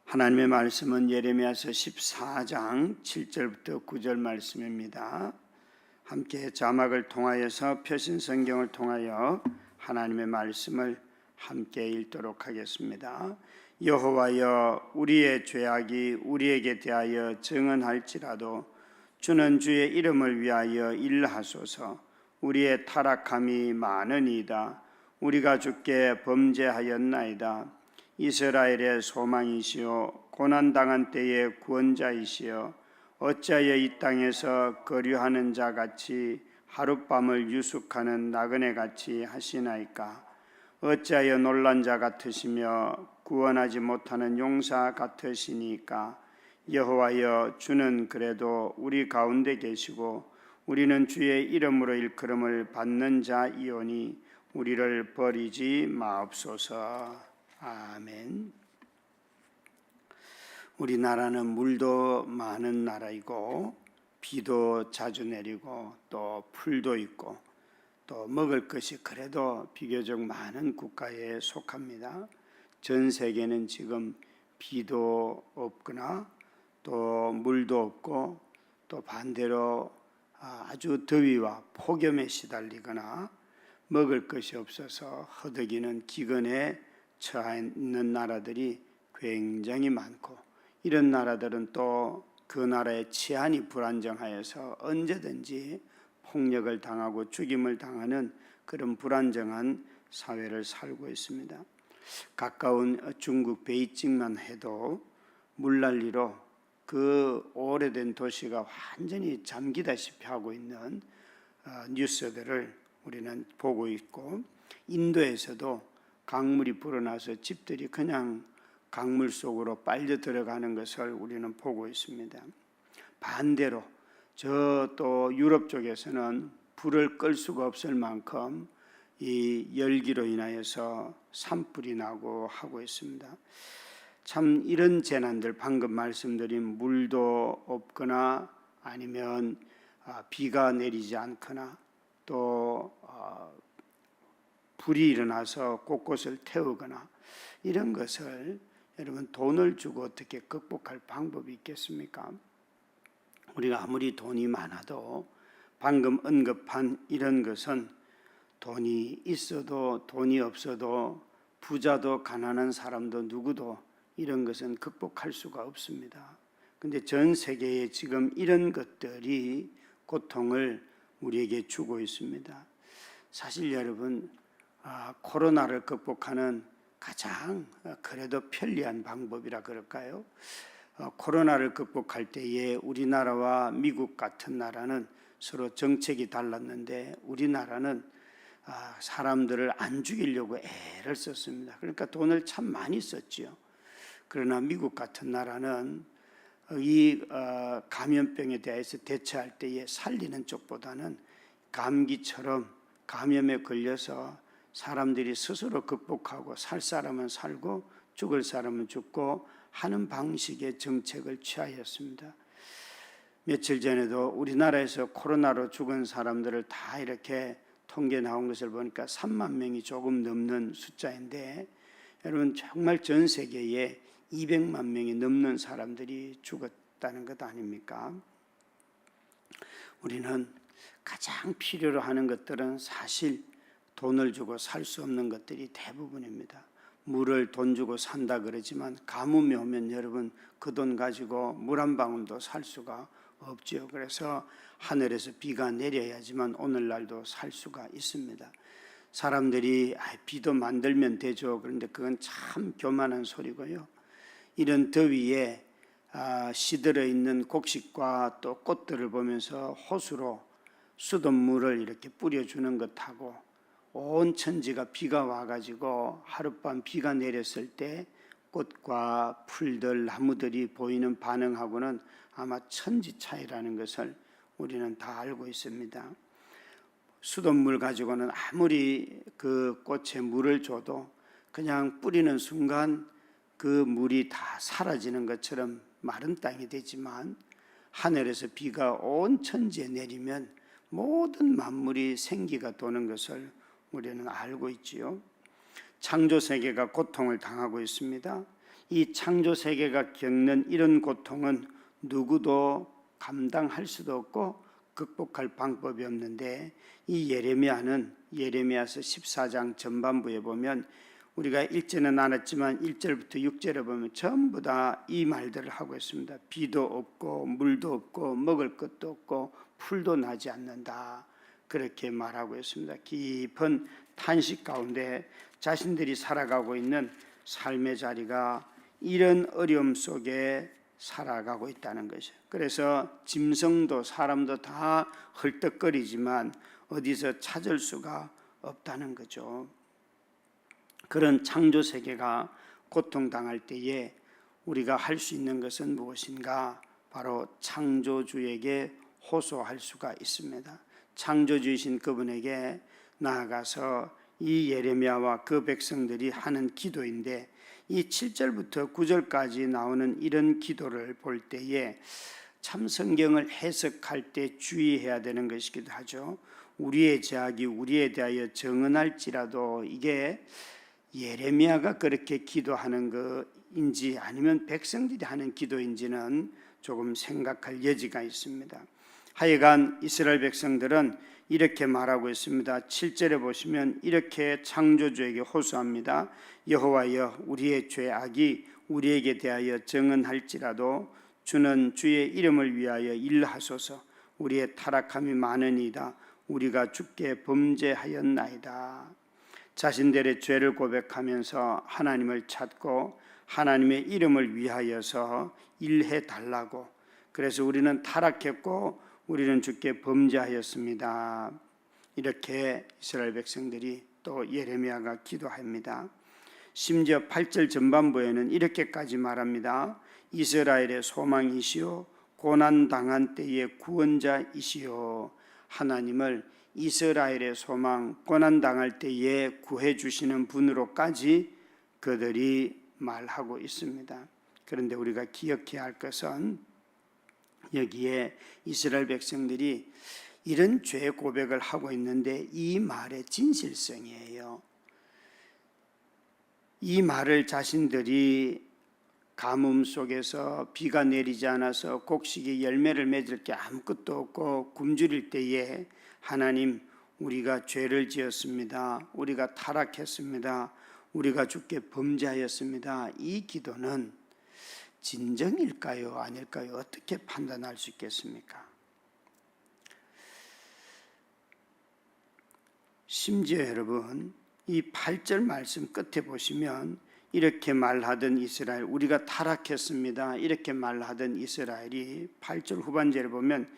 하나님의 말씀은 예레미야서 14장 7절부터 9절 말씀입니다. 함께 자막을 통하여서 표신 성경을 통하여 하나님의 말씀을 함께 읽도록 하겠습니다. 여호와여, 우리의 죄악이 우리에게 대하여 증언할지라도 주는 주의 이름을 위하여 일하소서. 우리의 타락함이 많으니이다. 우리가 주께 범죄하였나이다. 이스라엘의 소망이시오, 고난당한 때의 구원자이시오, 어찌하여 이 땅에서 거류하는 자같이 하룻밤을 유숙하는 나그네같이 하시나이까? 어찌하여 놀란 자 같으시며 구원하지 못하는 용사 같으시니까? 여호와여, 주는 그래도 우리 가운데 계시고 우리는 주의 이름으로 일컬음을 받는 자이오니 우리를 버리지 마옵소서. 아멘. 우리나라는 물도 많은 나라이고 비도 자주 내리고 또 풀도 있고 또 먹을 것이 그래도 비교적 많은 국가에 속합니다. 전 세계는 지금 비도 없거나 또 물도 없고 또 반대로 아주 더위와 폭염에 시달리거나 먹을 것이 없어서 허덕이는 기근에 처해 있는 나라들이 굉장히 많고, 이런 나라들은 또 그 나라의 치안이 불안정하여서 언제든지 폭력을 당하고 죽임을 당하는 그런 불안정한 사회를 살고 있습니다. 가까운 중국 베이징만 해도 물난리로 그 오래된 도시가 완전히 잠기다시피 하고 있는 뉴스들을 우리는 보고 있고, 인도에서도 강물이 불어나서 집들이 그냥 강물 속으로 빨려 들어가는 것을 우리는 보고 있습니다. 반대로 저 또 유럽 쪽에서는 불을 끌 수가 없을 만큼 이 열기로 인하여서 산불이 나고 하고 있습니다. 참 이런 재난들, 방금 말씀드린 물도 없거나 아니면 비가 내리지 않거나 또 불이 일어나서 곳곳을 태우거나 이런 것을 여러분 돈을 주고 어떻게 극복할 방법이 있겠습니까? 우리가 아무리 돈이 많아도 방금 언급한 이런 것은 돈이 있어도 돈이 없어도 부자도 가난한 사람도 누구도 이런 것은 극복할 수가 없습니다. 그런데 전 세계에 지금 이런 것들이 고통을 우리에게 주고 있습니다. 사실 여러분, 코로나를 극복하는 가장 그래도 편리한 방법이라 그럴까요? 코로나를 극복할 때에 우리나라와 미국 같은 나라는 서로 정책이 달랐는데 우리나라는 사람들을 안 죽이려고 애를 썼습니다. 그러니까 돈을 참 많이 썼지요. 그러나 미국 같은 나라는 이 감염병에 대해서 대처할 때에 살리는 쪽보다는 감기처럼 감염에 걸려서 사람들이 스스로 극복하고 살 사람은 살고 죽을 사람은 죽고 하는 방식의 정책을 취하였습니다. 며칠 전에도 우리나라에서 코로나로 죽은 사람들을 다 이렇게 통계 나온 것을 보니까 3만 명이 조금 넘는 숫자인데, 여러분 정말 전 세계에 200만 명이 넘는 사람들이 죽었다는 것 아닙니까? 우리는 가장 필요로 하는 것들은 사실 돈을 주고 살 수 없는 것들이 대부분입니다. 물을 돈 주고 산다 그러지만 가뭄이 오면 여러분 그 돈 가지고 물 한 방울도 살 수가 없죠. 그래서 하늘에서 비가 내려야지만 오늘날도 살 수가 있습니다. 사람들이 비도 만들면 되죠. 그런데 그건 참 교만한 소리고요. 이런 더위에 시들어 있는 곡식과 또 꽃들을 보면서 호수로 수돗물을 이렇게 뿌려주는 것하고 온 천지가 비가 와가지고 하룻밤 비가 내렸을 때 꽃과 풀들, 나무들이 보이는 반응하고는 아마 천지 차이라는 것을 우리는 다 알고 있습니다. 수돗물 가지고는 아무리 그 꽃에 물을 줘도 그냥 뿌리는 순간 그 물이 다 사라지는 것처럼 마른 땅이 되지만, 하늘에서 비가 온 천지에 내리면 모든 만물이 생기가 도는 것을 우리는 알고 있지요. 창조 세계가 고통을 당하고 있습니다. 이 창조 세계가 겪는 이런 고통은 누구도 감당할 수도 없고 극복할 방법이 없는데, 이 예레미야는 예레미야서 14장 전반부에 보면 우리가 읽지는 않았지만 1절부터 6절에 보면 전부 다 이 말들을 하고 있습니다. 비도 없고 물도 없고 먹을 것도 없고 풀도 나지 않는다, 그렇게 말하고 있습니다. 깊은 탄식 가운데 자신들이 살아가고 있는 삶의 자리가 이런 어려움 속에 살아가고 있다는 것이죠. 그래서 짐승도 사람도 다 헐떡거리지만 어디서 찾을 수가 없다는 거죠. 그런 창조 세계가 고통당할 때에 우리가 할 수 있는 것은 무엇인가? 바로 창조주에게 호소할 수가 있습니다. 창조주이신 그분에게 나아가서 이 예레미야와 그 백성들이 하는 기도인데, 이 7절부터 9절까지 나오는 이런 기도를 볼 때에 참 성경을 해석할 때 주의해야 되는 것이기도 하죠. 우리의 죄악이 우리에 대하여 정언할지라도, 이게 예레미야가 그렇게 기도하는 것인지 아니면 백성들이 하는 기도인지는 조금 생각할 여지가 있습니다. 하여간 이스라엘 백성들은 이렇게 말하고 있습니다. 7절에 보시면 이렇게 창조주에게 호소합니다. 여호와여, 우리의 죄악이 우리에게 대하여 정언할지라도 주는 주의 이름을 위하여 일하소서. 우리의 타락함이 많으니이다. 우리가 주께 범죄하였나이다. 자신들의 죄를 고백하면서 하나님을 찾고 하나님의 이름을 위하여서 일해 달라고. 그래서 우리는 타락했고 우리는 주께 범죄하였습니다. 이렇게 이스라엘 백성들이 또 예레미야가 기도합니다. 심지어 8절 전반부에는 이렇게까지 말합니다. 이스라엘의 소망이시오 고난당한 때의 구원자이시오. 하나님을 이스라엘의 소망, 고난당할 때에 구해주시는 분으로까지 그들이 말하고 있습니다. 그런데 우리가 기억해야 할 것은 여기에 이스라엘 백성들이 이런 죄 고백을 하고 있는데 이 말의 진실성이에요. 이 말을 자신들이 가뭄 속에서 비가 내리지 않아서 곡식이 열매를 맺을 게 아무것도 없고 굶주릴 때에 하나님, 우리가 죄를 지었습니다. 우리가 타락했습니다. 우리가 주께 범죄하였습니다. 이 기도는 진정일까요? 아닐까요? 어떻게 판단할 수 있겠습니까? 심지어 여러분, 이 8절 말씀 끝에 보시면 이렇게 말하던 이스라엘, 우리가 타락했습니다. 이렇게 말하던 이스라엘이 8절 후반절에 보면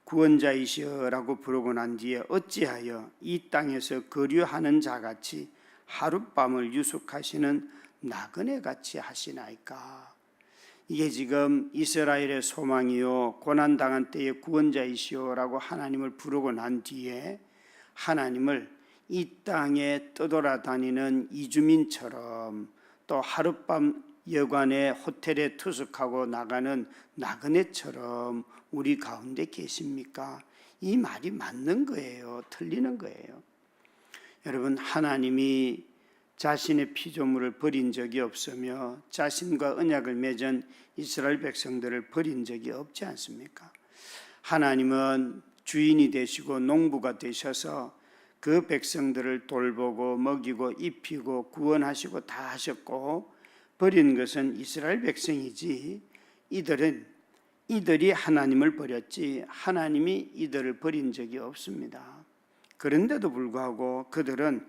구원자이시여라고 부르고 난 뒤에 어찌하여 이 땅에서 거류하는 자같이 하룻밤을 유숙하시는 나그네같이 하시나이까. 이게 지금 이스라엘의 소망이요 고난당한 때의 구원자이시여라고 하나님을 부르고 난 뒤에 하나님을 이 땅에 떠돌아다니는 이주민처럼 또 하룻밤 여관의 호텔에 투숙하고 나가는 나그네처럼 우리 가운데 계십니까? 이 말이 맞는 거예요? 틀리는 거예요? 여러분, 하나님이 자신의 피조물을 버린 적이 없으며 자신과 언약을 맺은 이스라엘 백성들을 버린 적이 없지 않습니까? 하나님은 주인이 되시고 농부가 되셔서 그 백성들을 돌보고 먹이고 입히고 구원하시고 다 하셨고, 버린 것은 이스라엘 백성이지 이들이 하나님을 버렸지 하나님이 이들을 버린 적이 없습니다. 그런데도 불구하고 그들은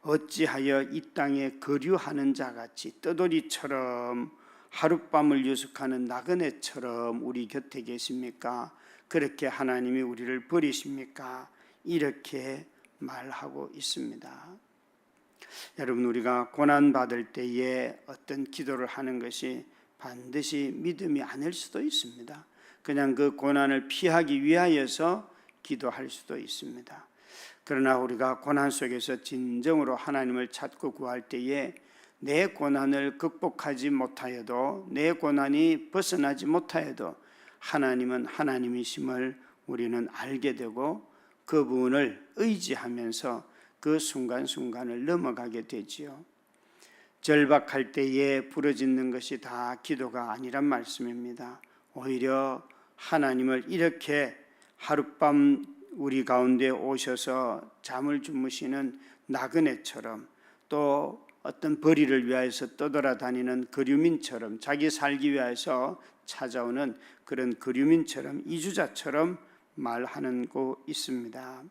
어찌하여 이 땅에 거류하는 자같이 떠돌이처럼 하룻밤을 유숙하는 나그네처럼 우리 곁에 계십니까? 그렇게 하나님이 우리를 버리십니까? 이렇게 말하고 있습니다. 여러분, 우리가 고난받을 때에 어떤 기도를 하는 것이 반드시 믿음이 아닐 수도 있습니다. 그냥 그 고난을 피하기 위하여서 기도할 수도 있습니다. 그러나 우리가 고난 속에서 진정으로 하나님을 찾고 구할 때에 내 고난을 극복하지 못하여도, 내 고난이 벗어나지 못하여도 하나님은 하나님이심을 우리는 알게 되고 그분을 의지하면서 그 순간순간을 넘어가게 되지요. 절박할 때에 부르짖는 것이 다 기도가 아니란 말씀입니다. 오히려 하나님을 이렇게 하룻밤 우리 가운데 오셔서 잠을 주무시는 나그네처럼, 또 어떤 벌이를 위하여서 떠돌아다니는 거류민처럼, 자기 살기 위하여서 찾아오는 그런 거류민처럼, 이주자처럼 말하는 거 있습니다.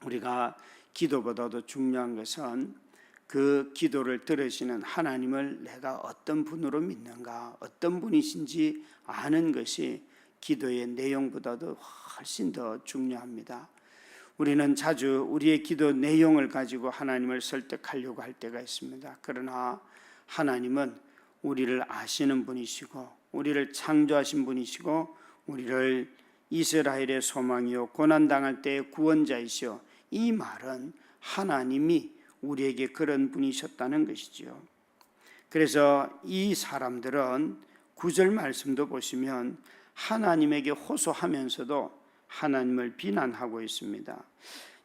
우리가 기도보다도 중요한 것은 그 기도를 들으시는 하나님을 내가 어떤 분으로 믿는가, 어떤 분이신지 아는 것이 기도의 내용보다도 훨씬 더 중요합니다. 우리는 자주 우리의 기도 내용을 가지고 하나님을 설득하려고 할 때가 있습니다. 그러나 하나님은 우리를 아시는 분이시고, 우리를 창조하신 분이시고, 우리를 이스라엘의 소망이요 고난당할 때의 구원자이시오. 이 말은 하나님이 우리에게 그런 분이셨다는 것이지요. 그래서 이 사람들은 9절 말씀도 보시면 하나님에게 호소하면서도 하나님을 비난하고 있습니다.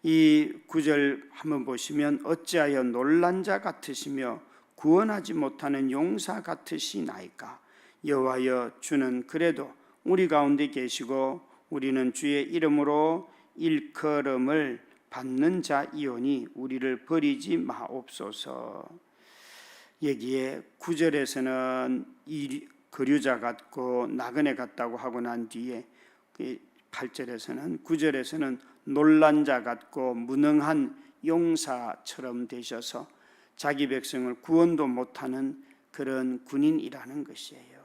이 9절 한번 보시면 어찌하여 놀란 자 같으시며 구원하지 못하는 용사 같으시나이까. 여호와여, 주는 그래도 우리 가운데 계시고 우리는 주의 이름으로 일컬음을 받는 자이오니 우리를 버리지 마옵소서. 여기에 9절에서는 이 거류자 같고 나그네 같다고 하고 난 뒤에 8절에서는 9절에서는 놀란 자 같고 무능한 용사처럼 되셔서 자기 백성을 구원도 못하는 그런 군인이라는 것이에요.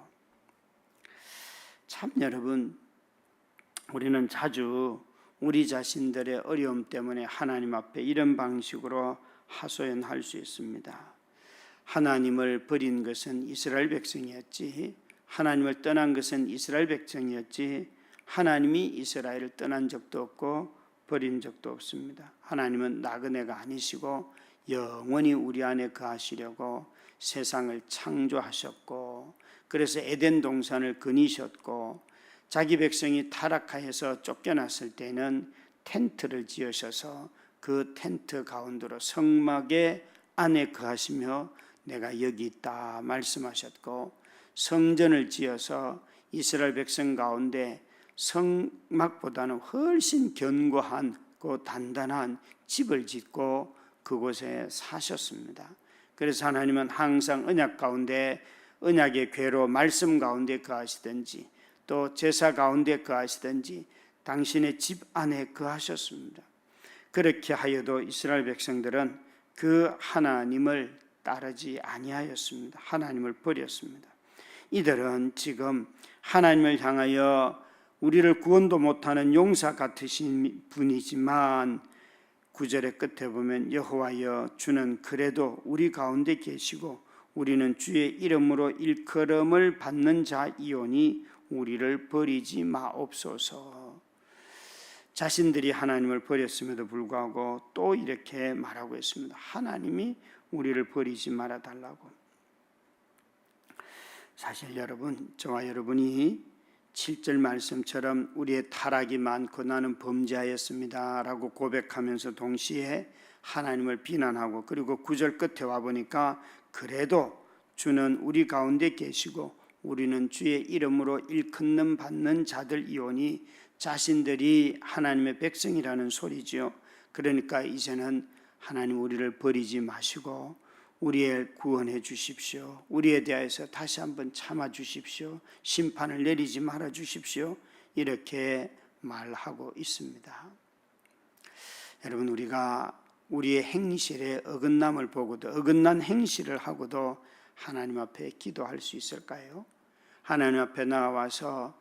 참 여러분, 우리는 자주 우리 자신들의 어려움 때문에 하나님 앞에 이런 방식으로 하소연할 수 있습니다. 하나님을 버린 것은 이스라엘 백성이었지, 하나님을 떠난 것은 이스라엘 백성이었지, 하나님이 이스라엘을 떠난 적도 없고 버린 적도 없습니다. 하나님은 나그네가 아니시고 영원히 우리 안에 거하시려고 세상을 창조하셨고, 그래서 에덴 동산을 거니셨고, 자기 백성이 타락하여서 쫓겨났을 때는 텐트를 지으셔서 그 텐트 가운데로 성막의 안에 거하시며 내가 여기 있다 말씀하셨고, 성전을 지어서 이스라엘 백성 가운데 성막보다는 훨씬 견고한 그 단단한 집을 짓고 그곳에 사셨습니다. 그래서 하나님은 항상 언약 가운데, 언약의 궤로 말씀 가운데 거하시든지 또 제사 가운데 거하시든지 당신의 집 안에 거하셨습니다. 그렇게 하여도 이스라엘 백성들은 그 하나님을 따르지 아니하였습니다. 하나님을 버렸습니다. 이들은 지금 하나님을 향하여 우리를 구원도 못하는 용사 같으신 분이지만 9절의 끝에 보면 여호와여, 주는 그래도 우리 가운데 계시고 우리는 주의 이름으로 일컬음을 받는 자이오니 우리를 버리지 마옵소서. 자신들이 하나님을 버렸음에도 불구하고 또 이렇게 말하고 있습니다. 하나님이 우리를 버리지 말아달라고. 사실 여러분, 저와 여러분이 7절 말씀처럼 우리의 타락이 많고 나는 범죄하였습니다 라고 고백하면서 동시에 하나님을 비난하고, 그리고 9절 끝에 와보니까 그래도 주는 우리 가운데 계시고 우리는 주의 이름으로 일컫는 받는 자들이오니 자신들이 하나님의 백성이라는 소리지요. 그러니까 이제는 하나님 우리를 버리지 마시고 우리의 구원해 주십시오. 우리에 대해서 다시 한번 참아 주십시오. 심판을 내리지 말아 주십시오. 이렇게 말하고 있습니다. 여러분, 우리가 우리의 행실에 어긋남을 보고도, 어긋난 행실을 하고도 하나님 앞에 기도할 수 있을까요? 하나님 앞에 나와서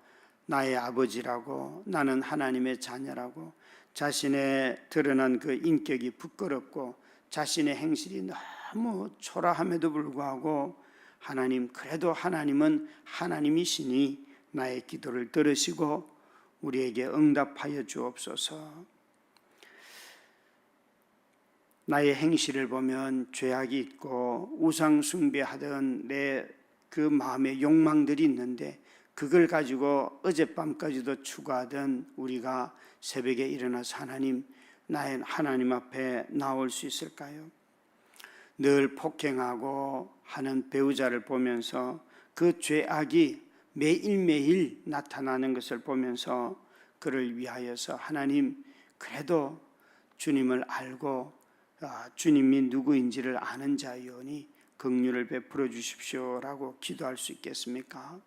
나의 아버지라고, 나는 하나님의 자녀라고, 자신의 드러난 그 인격이 부끄럽고 자신의 행실이 너무 초라함에도 불구하고 하나님, 그래도 하나님은 하나님이시니 나의 기도를 들으시고 우리에게 응답하여 주옵소서. 나의 행실을 보면 죄악이 있고 우상 숭배하던 내 그 마음의 욕망들이 있는데 그걸 가지고 어젯밤까지도 추구하던 우리가 새벽에 일어나서 하나님, 나의 하나님 앞에 나올 수 있을까요? 늘 폭행하고 하는 배우자를 보면서 그 죄악이 매일매일 나타나는 것을 보면서 그를 위하여서 하나님, 그래도 주님을 알고 주님이 누구인지를 아는 자이오니 긍휼을 베풀어 주십시오라고 기도할 수 있겠습니까?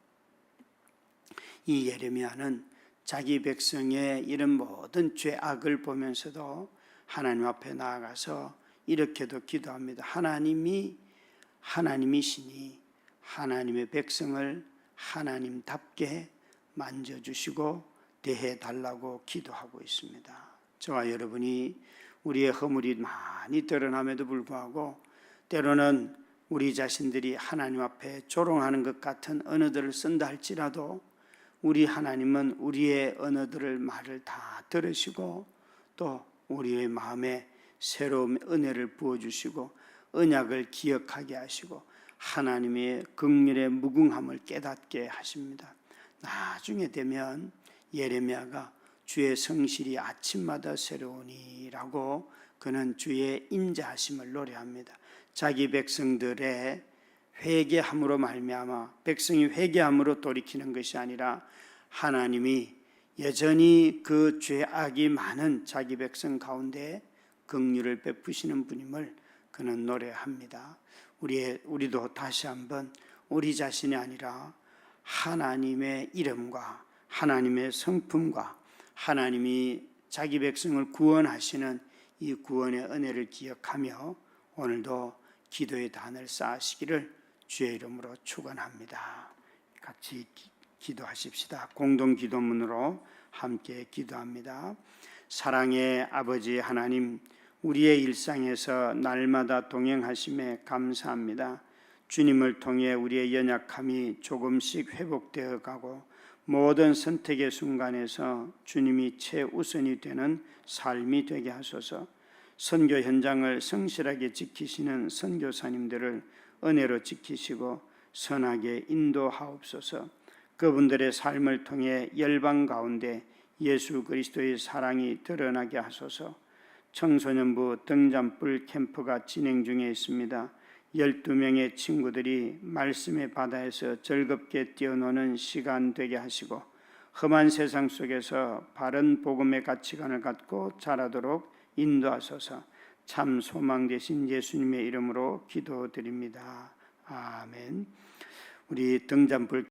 이 예레미야는 자기 백성의 이런 모든 죄악을 보면서도 하나님 앞에 나아가서 이렇게도 기도합니다. 하나님이시니 하나님의 백성을 하나님답게 만져주시고 대해달라고 기도하고 있습니다. 저와 여러분이 우리의 허물이 많이 드러남에도 불구하고 때로는 우리 자신들이 하나님 앞에 조롱하는 것 같은 언어들을 쓴다 할지라도 우리 하나님은 우리의 언어들을 말을 다 들으시고 또 우리의 마음에 새로운 은혜를 부어주시고 언약을 기억하게 하시고 하나님의 긍휼의 무궁함을 깨닫게 하십니다. 나중에 되면 예레미야가 주의 성실이 아침마다 새로우니 라고 그는 주의 인자하심을 노래합니다. 자기 백성들의 회개함으로 말미암아 백성이 회개함으로 돌이키는 것이 아니라 하나님이 여전히 그 죄악이 많은 자기 백성 가운데 긍휼을 베푸시는 분임을 그는 노래합니다. 우리도 다시 한번 우리 자신이 아니라 하나님의 이름과 하나님의 성품과 하나님이 자기 백성을 구원하시는 이 구원의 은혜를 기억하며 오늘도 기도의 단을 쌓으시기를 주의 이름으로 축원합니다. 같이 기도하십시다. 공동 기도문으로 함께 기도합니다. 사랑의 아버지 하나님, 우리의 일상에서 날마다 동행하심에 감사합니다. 주님을 통해 우리의 연약함이 조금씩 회복되어 가고 모든 선택의 순간에서 주님이 최우선이 되는 삶이 되게 하소서. 선교 현장을 성실하게 지키시는 선교사님들을 은혜로 지키시고 선하게 인도하옵소서. 그분들의 삶을 통해 열방 가운데 예수 그리스도의 사랑이 드러나게 하소서. 청소년부 등잔불 캠프가 진행 중에 있습니다. 12명의 친구들이 말씀의 바다에서 즐겁게 뛰어노는 시간 되게 하시고 험한 세상 속에서 바른 복음의 가치관을 갖고 자라도록 인도하소서. 참 소망 되신 예수님의 이름으로 기도드립니다. 아멘. 우리 등잔불